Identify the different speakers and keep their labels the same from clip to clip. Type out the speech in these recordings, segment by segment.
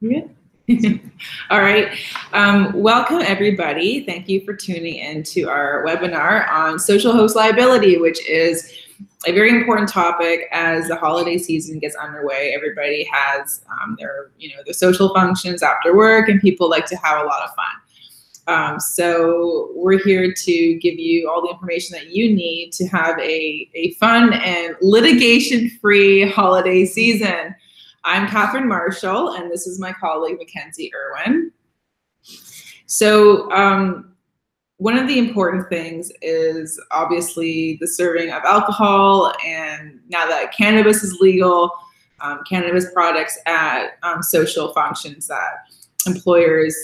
Speaker 1: Yeah. All right. Welcome, everybody. Thank you for tuning in to our webinar on social host liability, which is a very important topic as the holiday season gets underway. Everybody has their social functions after work, and people like to have a lot of fun. So we're here to give you all the information that you need to have a fun and litigation-free holiday season. I'm Catherine Marshall, and this is my colleague, Mackenzie Irwin. So one of the important things is obviously the serving of alcohol, and now that cannabis is legal, cannabis products at social functions that employers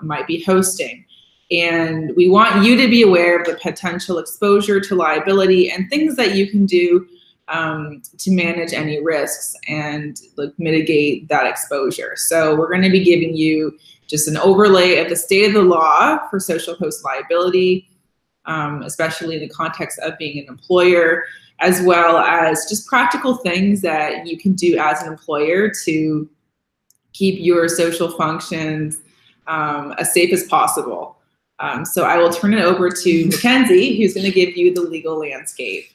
Speaker 1: might be hosting. And we want you to be aware of the potential exposure to liability and things that you can do to manage any risks and mitigate that exposure. So we're going to be giving you just an overlay of the state of the law for social host liability, especially in the context of being an employer, as well as just practical things that you can do as an employer to keep your social functions as safe as possible. So I will turn it over to Mackenzie, who's going to give you the legal landscape.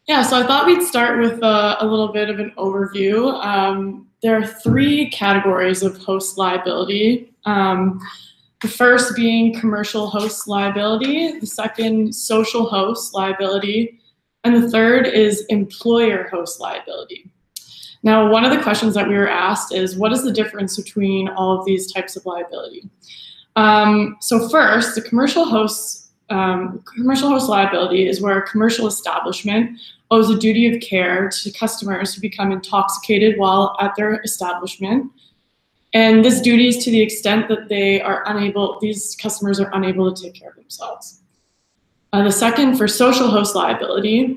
Speaker 2: Yeah, so I thought we'd start with a little bit of an overview. There are three categories of host liability. The first being commercial host liability, the second social host liability, and the third is employer host liability. Now, one of the questions that we were asked is, what is the difference between all of these types of liability? So first, the commercial host liability is where a commercial establishment owes a duty of care to customers who become intoxicated while at their establishment. And this duty is to the extent that these customers are unable to take care of themselves. The second, for social host liability,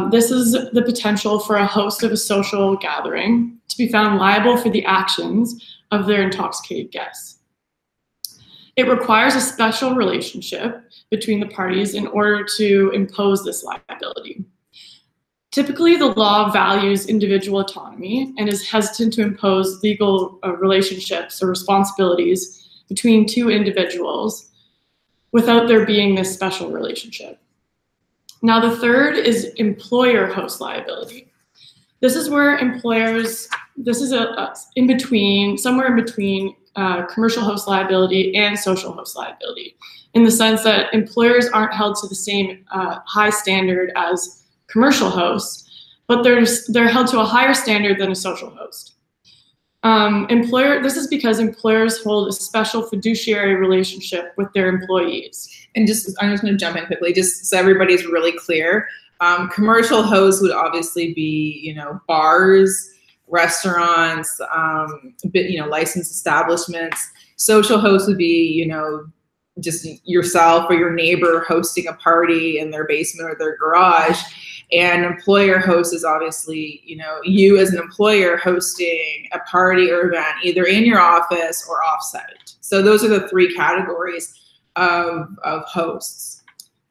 Speaker 2: this is the potential for a host of a social gathering to be found liable for the actions of their intoxicated guests. It requires a special relationship between the parties in order to impose this liability. Typically, the law values individual autonomy and is hesitant to impose legal relationships or responsibilities between two individuals without there being this special relationship. Now, the third is employer host liability. This is where somewhere in between commercial host liability and social host liability, in the sense that employers aren't held to the same high standard as commercial hosts, but they're held to a higher standard than a social host. This is because employers hold a special fiduciary relationship with their employees. And I'm just going to jump in quickly, just so everybody's really clear. Commercial hosts would obviously be, bars, restaurants, licensed establishments. Social hosts would be, just yourself or your neighbor hosting a party in their basement or their garage. And employer host is obviously, you as an employer hosting a party or event either in your office or offsite. So those are the three categories of hosts.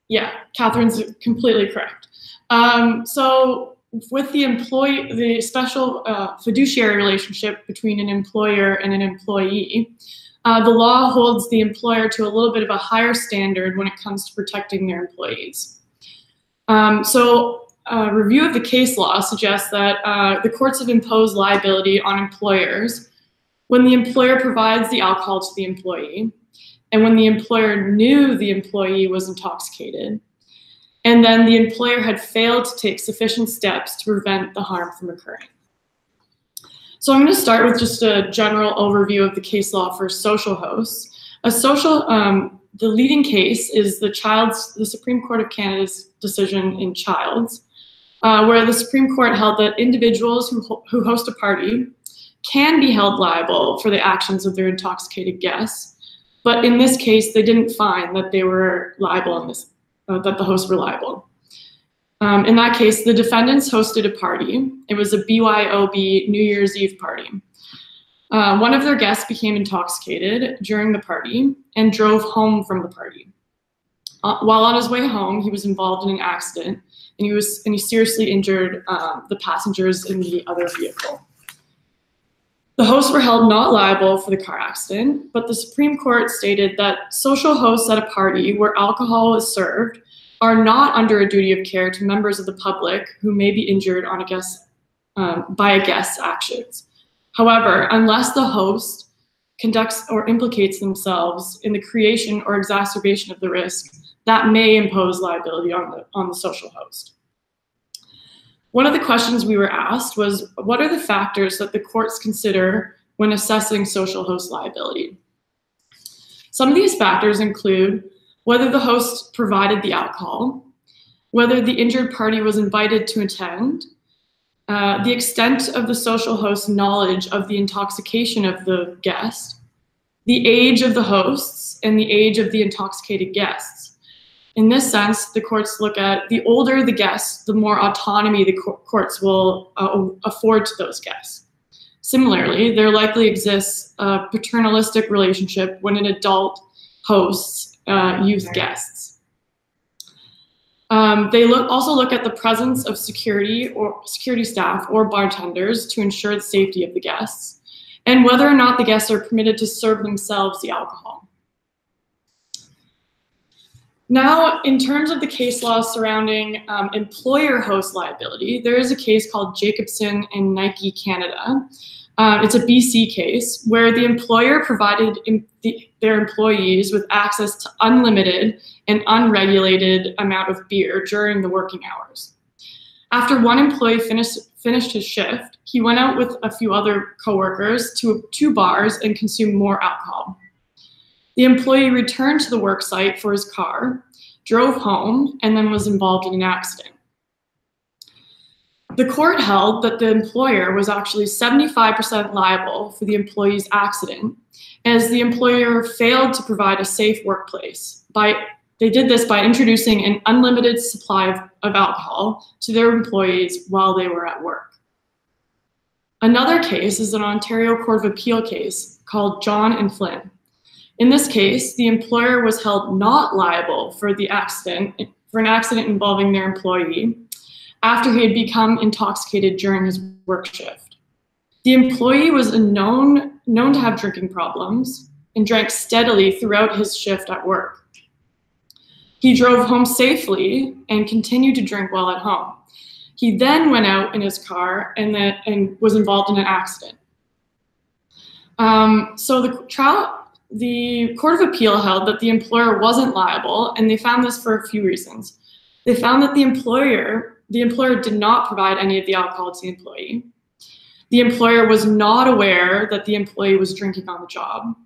Speaker 2: Yeah, Catherine's completely correct. So with the special fiduciary relationship between an employer and an employee, the law holds the employer to a little bit of a higher standard when it comes to protecting their employees. A review of the case law suggests that the courts have imposed liability on employers when the employer provides the alcohol to the employee, and when the employer knew the employee was intoxicated, and then the employer had failed to take sufficient steps to prevent the harm from occurring. So I'm going to start with just a general overview of the case law for social hosts. The leading case is the Supreme Court of Canada's decision in Childs, where the Supreme Court held that individuals who host a party can be held liable for the actions of their intoxicated guests, but in this case, they didn't find that they were liable that the hosts were liable. In that case, the defendants hosted a party. It was a BYOB New Year's Eve party. One of their guests became intoxicated during the party and drove home from the party. While on his way home, he was involved in an accident, and he seriously injured the passengers in the other vehicle. The hosts were held not liable for the car accident, but the Supreme Court stated that social hosts at a party where alcohol is served are not under a duty of care to members of the public who may be injured on by a guest's actions. However, unless the host conducts or implicates themselves in the creation or exacerbation of the risk, that may impose liability on the social host. One of the questions we were asked was, what are the factors that the courts consider when assessing social host liability? Some of these factors include whether the host provided the alcohol, whether the injured party was invited to attend, the extent of the social host's knowledge of the intoxication of the guest, the age of the hosts, and the age of the intoxicated guests. In this sense, the courts look at the older the guests, the more autonomy the courts will afford to those guests. Similarly, there likely exists a paternalistic relationship when an adult hosts youth guests. They also look at the presence of security staff or bartenders to ensure the safety of the guests, and whether or not the guests are permitted to serve themselves the alcohol. Now, in terms of the case law surrounding employer host liability, there is a case called Jacobson and Nike Canada. It's a BC case where the employer provided their employees with access to unlimited and unregulated amount of beer during the working hours. After one employee finished his shift, he went out with a few other coworkers to two bars and consumed more alcohol. The employee returned to the work site for his car, drove home, and then was involved in an accident. The court held that the employer was actually 75% liable for the employee's accident, as the employer failed to provide a safe workplace. They did this by introducing an unlimited supply of alcohol to their employees while they were at work. Another case is an Ontario Court of Appeal case called John and Flynn. In this case, the employer was held not liable for an accident involving their employee after he had become intoxicated during his work shift. The employee was known to have drinking problems and drank steadily throughout his shift at work. He drove home safely and continued to drink while at home. He then went out in his car and was involved in an accident. So the Court of Appeal held that the employer wasn't liable, and they found this for a few reasons. They found that the employer did not provide any of the alcohol to the employee. The employer was not aware that the employee was drinking on the job.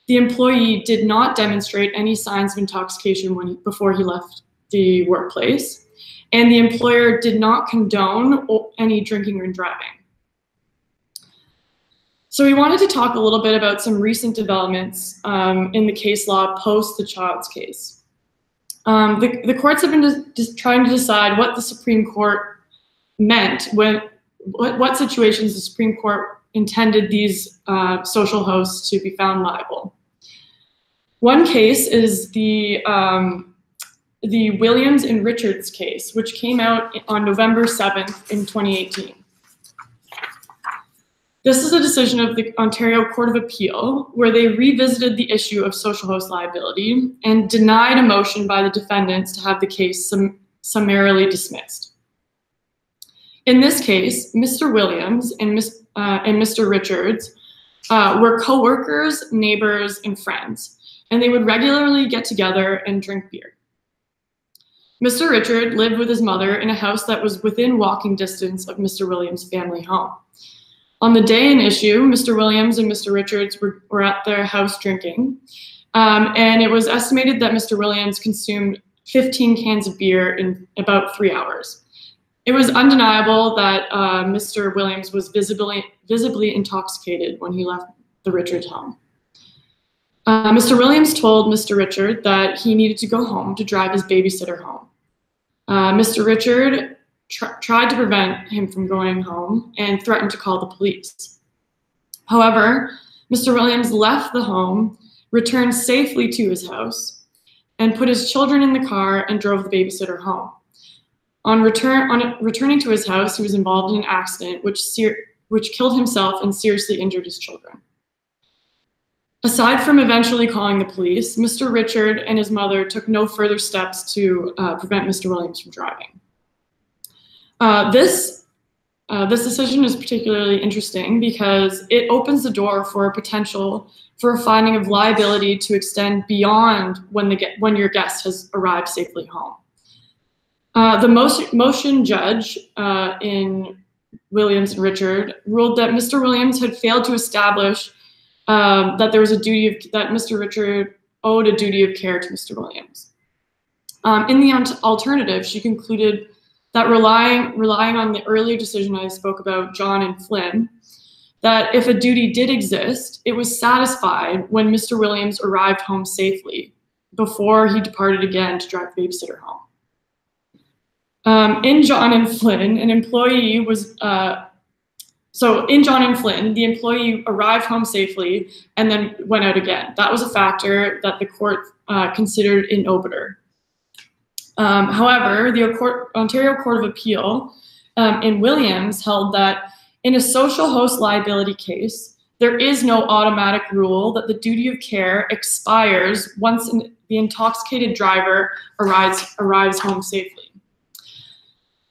Speaker 2: The employee did not demonstrate any signs of intoxication before he left the workplace, and the employer did not condone any drinking or driving. So we wanted to talk a little bit about some recent developments in the case law post the Childs case. The courts have been just trying to decide what the Supreme Court meant what situations the Supreme Court intended these social hosts to be found liable. One case is the Williams and Richards case, which came out on November 7th in 2018. This is a decision of the Ontario Court of Appeal where they revisited the issue of social host liability and denied a motion by the defendants to have the case summarily dismissed. In this case, Mr. Williams and Mr. Richards were co-workers, neighbors, and friends, and they would regularly get together and drink beer. Mr. Richard lived with his mother in a house that was within walking distance of Mr. Williams' family home. On the day in issue, Mr. Williams and Mr. Richards were at their house drinking, and it was estimated that Mr. Williams consumed 15 cans of beer in about 3 hours. It was undeniable that Mr. Williams was visibly intoxicated when he left the Richards home. Mr. Williams told Mr. Richard that he needed to go home to drive his babysitter home. Mr. Richard tried to prevent him from going home and threatened to call the police. However, Mr. Williams left the home, returned safely to his house, and put his children in the car and drove the babysitter home. On returning to his house, he was involved in an accident which which killed himself and seriously injured his children. Aside from eventually calling the police, Mr. Richard and his mother took no further steps to prevent Mr. Williams from driving. This decision is particularly interesting because it opens the door for a potential for a finding of liability to extend beyond when your guest has arrived safely home. The motion judge in Williams and Richard ruled that Mr. Williams had failed to establish that there was that Mr. Richard owed a duty of care to Mr. Williams. In the alternative, she concluded that relying on the earlier decision I spoke about, John and Flynn, that if a duty did exist, it was satisfied when Mr. Williams arrived home safely before he departed again to drive the babysitter home. In John and Flynn, the employee arrived home safely and then went out again. That was a factor that the court considered in obiter. However, the Ontario Court of Appeal in Williams held that in a social host liability case, there is no automatic rule that the duty of care expires once the intoxicated driver arrives home safely.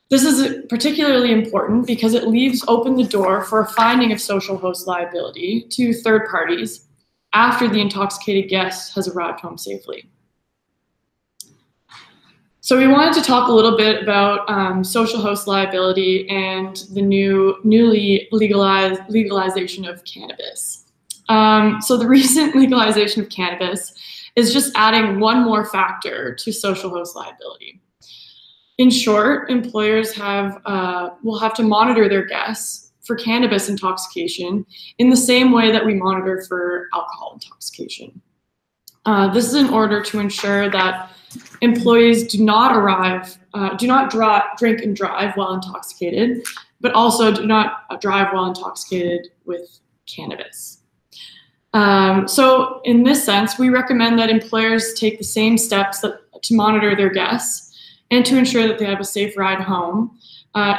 Speaker 2: This is particularly important because it leaves open the door for a finding of social host liability to third parties after the intoxicated guest has arrived home safely. So we wanted to talk a little bit about social host liability and the newly legalization of cannabis. So the recent legalization of cannabis is just adding one more factor to social host liability. In short, employers will have to monitor their guests for cannabis intoxication in the same way that we monitor for alcohol intoxication. This is in order to ensure that employees do not drink and drive while intoxicated, but also do not drive while intoxicated with cannabis. So in this sense, we recommend that employers take the same steps to monitor their guests and to ensure that they have a safe ride home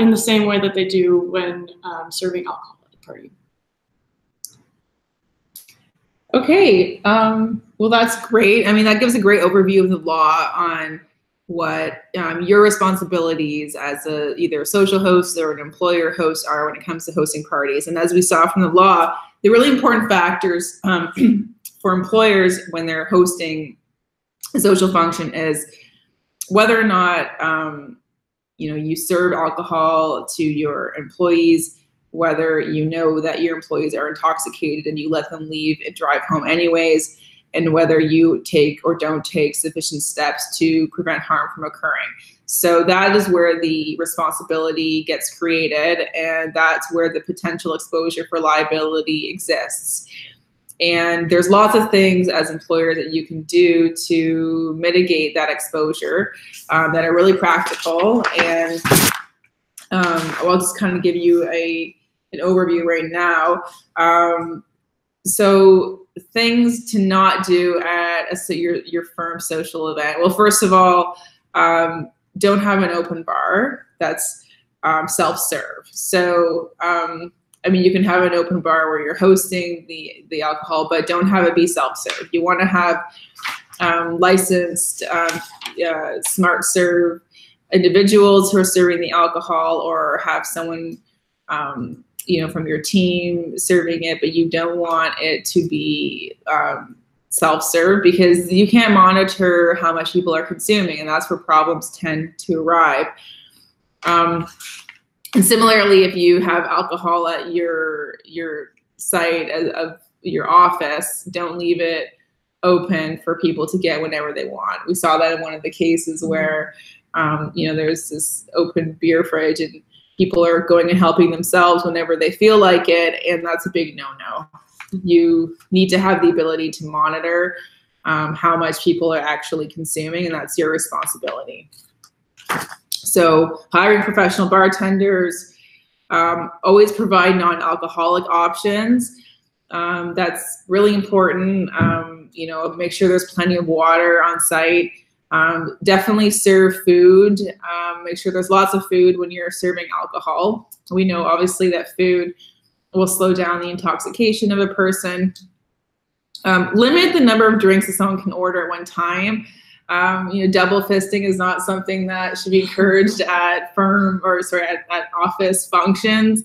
Speaker 2: in the same way that they do when serving alcohol at the party.
Speaker 1: Okay, well, that's great. I mean, that gives a great overview of the law on what your responsibilities as either a social host or an employer host are when it comes to hosting parties. And as we saw from the law, the really important factors for employers when they're hosting a social function is whether or not you serve alcohol to your employees, whether you know that your employees are intoxicated and you let them leave and drive home anyways, and whether you take or don't take sufficient steps to prevent harm from occurring. So that is where the responsibility gets created, and that's where the potential exposure for liability exists. And there's lots of things as employer that you can do to mitigate that exposure that are really practical. And I'll just kind of give you an overview right now. So things to not do at your firm's social event. Well, first of all, don't have an open bar. That's self-serve. So I mean, you can have an open bar where you're hosting the alcohol, but don't have it be self-serve. You want to have licensed smart serve individuals who are serving the alcohol, or have someone from your team serving it, but you don't want it to be self-serve because you can't monitor how much people are consuming, and that's where problems tend to arrive. And similarly, if you have alcohol at your site of your office, don't leave it open for people to get whenever they want. We saw that in one of the cases where there's this open beer fridge and people are going and helping themselves whenever they feel like it, and that's a big no-no. You need to have the ability to monitor how much people are actually consuming, and that's your responsibility. So hiring professional bartenders, always provide non-alcoholic options. That's really important. Make sure there's plenty of water on site. Definitely serve food. Make sure there's lots of food when you're serving alcohol. We know obviously that food will slow down the intoxication of a person. Limit the number of drinks that someone can order at one time. Double fisting is not something that should be encouraged at at office functions.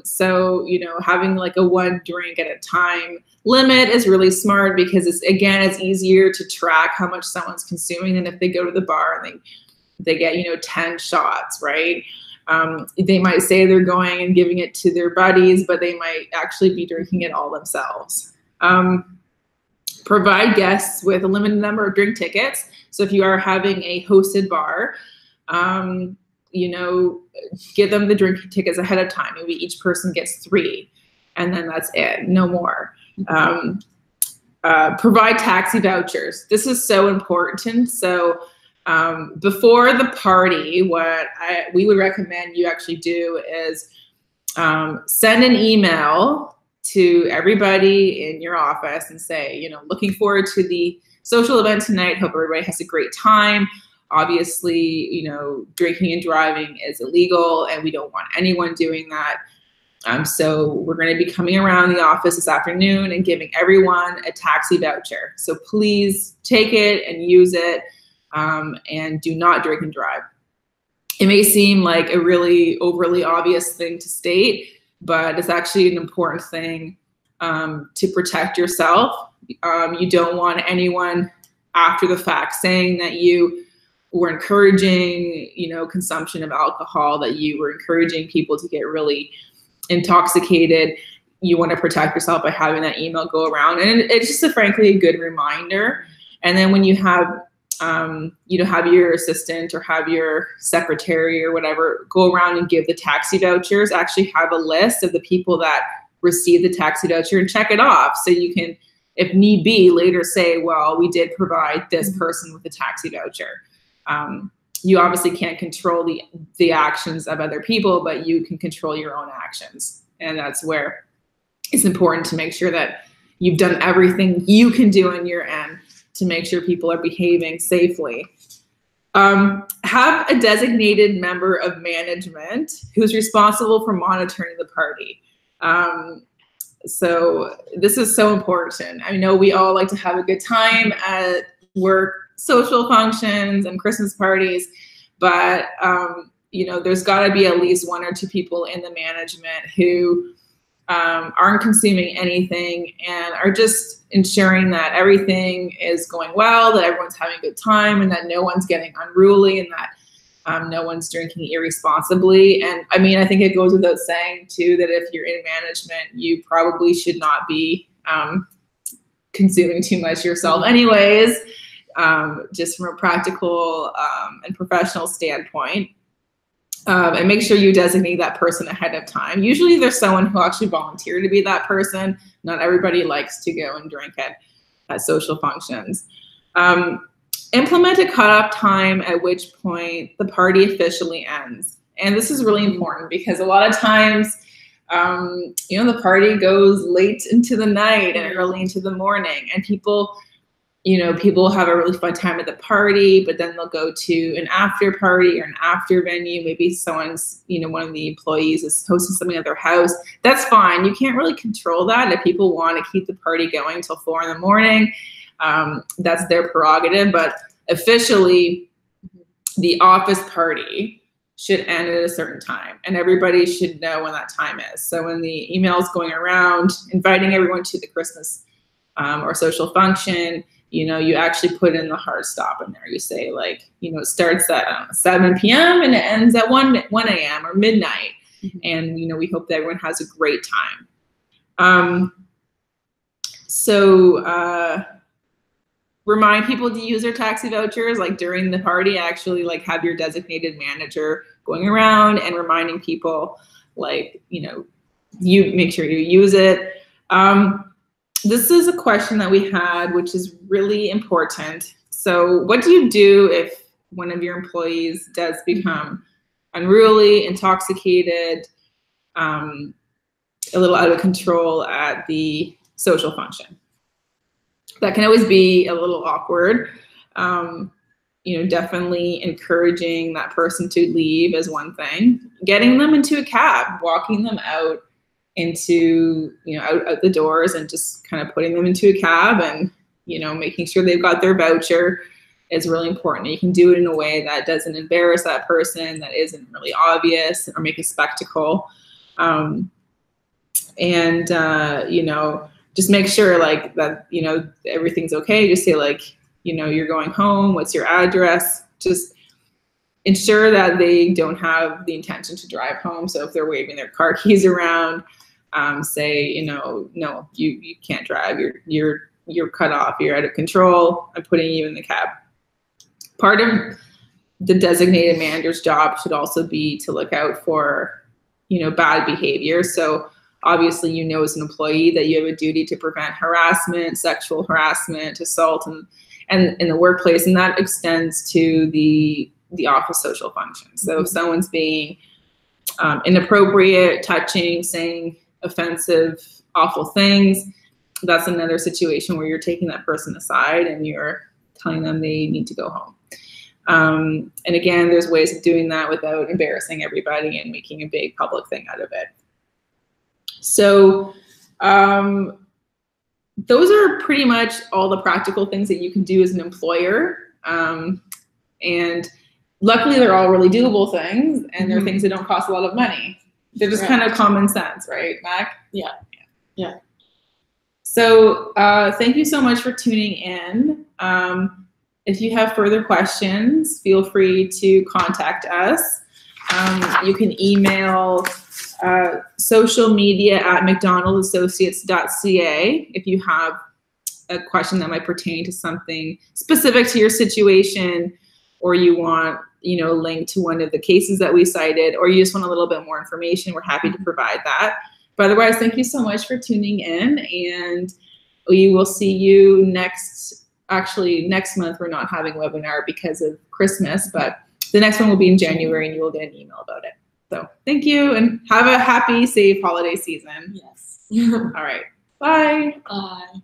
Speaker 1: So having like a one drink at a time limit is really smart, because it's easier to track how much someone's consuming than if they go to the bar and they get 10 shots, right? They might say they're going and giving it to their buddies, but they might actually be drinking it all themselves. Provide guests with a limited number of drink tickets. So if you are having a hosted bar, give them the drink tickets ahead of time. Maybe each person gets 3, and then that's it, no more. Provide taxi vouchers. This is so important. So before the party, what we would recommend you actually do is send an email to everybody in your office and say, looking forward to the social event tonight. Hope everybody has a great time. Obviously, drinking and driving is illegal, and we don't want anyone doing that. So we're going to be coming around the office this afternoon and giving everyone a taxi voucher. So please take it and use it, and do not drink and drive. It may seem like a really overly obvious thing to state, but it's actually an important thing to protect yourself. You don't want anyone after the fact saying that you were encouraging, consumption of alcohol, that you were encouraging people to get really intoxicated. You want to protect yourself by having that email go around. And it's just frankly a good reminder. And then when you have, have your assistant or have your secretary or whatever go around and give the taxi vouchers, actually have a list of the people that received the taxi voucher and check it off. So you can, if need be, later say, well, we did provide this person with a taxi voucher. You obviously can't control the actions of other people, but you can control your own actions. And that's where it's important to make sure that you've done everything you can do on your end to make sure people are behaving safely. Have a designated member of management who's responsible for monitoring the party. So this is so important. I know we all like to have a good time at work, social functions and Christmas parties, but there's got to be at least 1 or 2 people in the management who aren't consuming anything and are just ensuring that everything is going well, that everyone's having a good time, and that no one's getting unruly, and that no one's drinking irresponsibly. And I mean, I think it goes without saying too that if you're in management, you probably should not be consuming too much yourself anyways, just from a practical and professional standpoint. And make sure you designate that person ahead of time. Usually there's someone who actually volunteered to be that person. Not everybody likes to go and drink at social functions. Implement a cutoff time at which point the party officially ends. And this is really important because a lot of times, the party goes late into the night and early into the morning, and people have a really fun time at the party, but then they'll go to an after party or an after venue. Maybe someone's, one of the employees is hosting something at their house. That's fine. You can't really control that. If people want to keep the party going till 4 in the morning, that's their prerogative. But officially, the office party should end at a certain time, and everybody should know when that time is. So when the email is going around inviting everyone to the Christmas or social function, you actually put in the hard stop in there. You say it starts at 7 p.m. and it ends at 1 a.m. or midnight. Mm-hmm. And, we hope that everyone has a great time. Remind people to use their taxi vouchers, during the party, actually have your designated manager going around and reminding people, you make sure you use it. This is a question that we had, which is really important. So what do you do if one of your employees does become unruly, intoxicated, a little out of control at the social function? That can always be a little awkward. Definitely encouraging that person to leave is one thing. Getting them into a cab, walking them out into, out the doors, and just kind of putting them into a cab and, making sure they've got their voucher is really important. You can do it in a way that doesn't embarrass that person, that isn't really obvious or make a spectacle. Just make sure like that, everything's okay. Just say like, you're going home, what's your address? Just ensure that they don't have the intention to drive home. So if they're waving their car keys around, say, no, you can't drive. You're cut off. You're out of control. I'm putting you in the cab. Part of the designated manager's job should also be to look out for, bad behavior. So obviously, as an employee that you have a duty to prevent harassment, sexual harassment, assault, and in the workplace, and that extends to the office social function. So if someone's being inappropriate, touching, saying offensive, awful things, that's another situation where you're taking that person aside and you're telling them they need to go home. And again, there's ways of doing that without embarrassing everybody and making a big public thing out of it. So those are pretty much all the practical things that you can do as an employer. And luckily, they're all really doable things, and they're things that don't cost a lot of money. They're just kind of common sense, right, Mac?
Speaker 2: Yeah.
Speaker 1: So thank you so much for tuning in. If you have further questions, feel free to contact us. You can email socialmedia@MacDonaldAssociates.ca if you have a question that might pertain to something specific to your situation, or you want, a link to one of the cases that we cited, or you just want a little bit more information. We're happy to provide that. But otherwise, thank you so much for tuning in, and we will see you next month. We're not having a webinar because of Christmas, but the next one will be in January, and you will get an email about it. So thank you, and have a happy, safe holiday season.
Speaker 2: Yes.
Speaker 1: All right. Bye.
Speaker 2: Bye.